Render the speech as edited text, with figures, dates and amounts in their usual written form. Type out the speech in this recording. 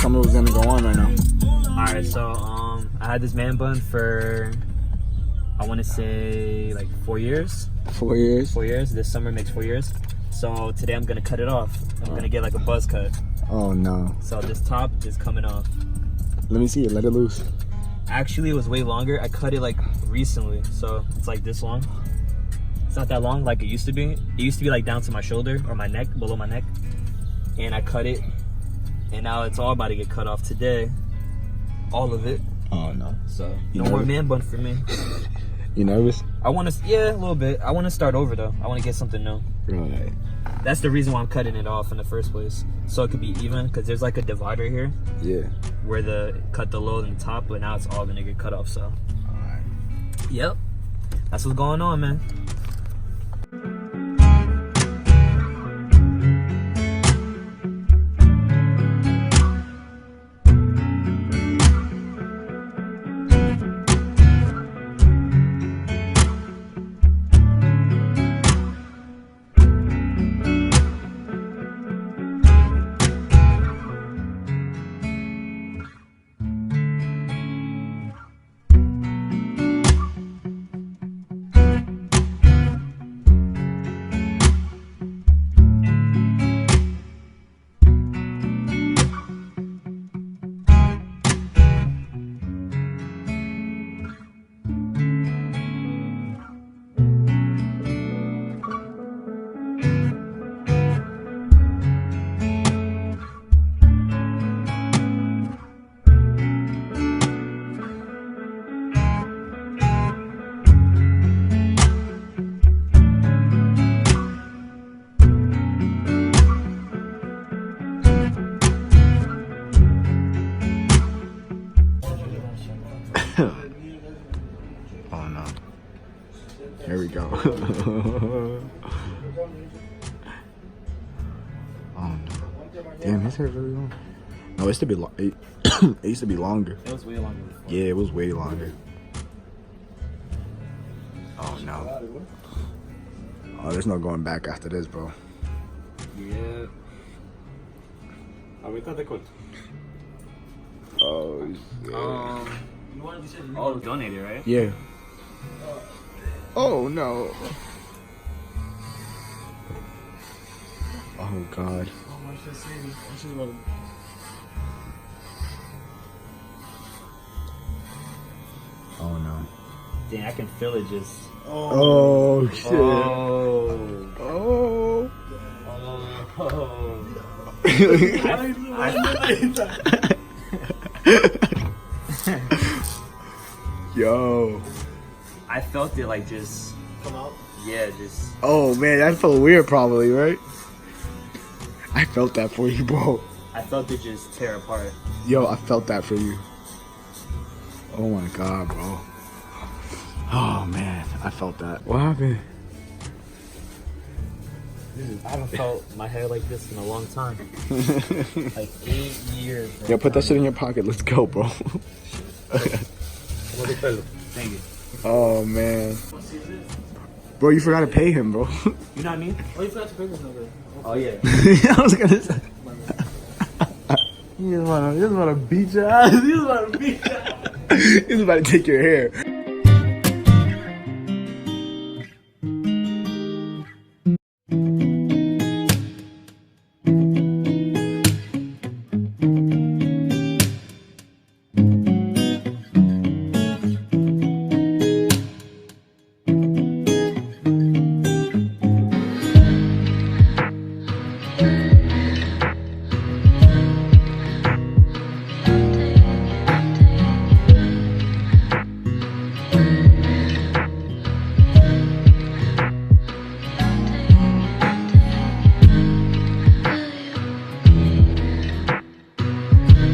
Tell me what's gonna go on right now. Alright, so I had this man bun for, I want to say like 4 years. 4 years? 4 years. This summer makes 4 years. So today I'm gonna cut it off. I'm gonna get like a buzz cut. Oh no. So this top is coming off. Let me see it. Let it loose. Actually, it was way longer. I cut it like recently, so it's like this long. It's not that long like it used to be. It used to be like down to my shoulder or my neck, below my neck. And I cut it, and now it's all about to get cut off today. All of it. Oh no. So You no more nervous? man bun for me. You nervous? I want to, yeah, a little bit. I want to start over though. I want to get something new. Right. That's the reason why I'm cutting it off in the first place, so it could be even. Cause there's like a divider here Yeah. where the cut the low and the top, but now it's all gonna get cut off. So, Alright. yep, that's what's going on, man. Oh no. Here we go. Oh no. Damn, his hair really long. No, it used to be it used to be longer. It was way longer before. Yeah, it was way longer. Oh no. Oh, there's no going back after this, bro. Yeah. Oh shit. Oh, donated, right? Yeah. Oh no. Oh god. Oh no. Dang, I can feel it just. Oh shit. Oh. Oh. Yo. I felt it like just come out. Yeah, just. Oh man, that felt weird probably, right? I felt that for you, bro. I felt it just tear apart. Yo, I felt that for you. Oh my god, bro. Oh man, I felt that. What happened? I haven't felt my hair like this in a long time. Like 8 years. Bro. Yo, put that shit in your pocket. Let's go, bro. Thank you. Oh man. Bro, you forgot to pay him, bro. You know what I mean? Oh, you forgot to pay this number. Oh yeah. I was gonna say. He just wanna beat your ass. He just wanna beat your ass. He's about to take your hair.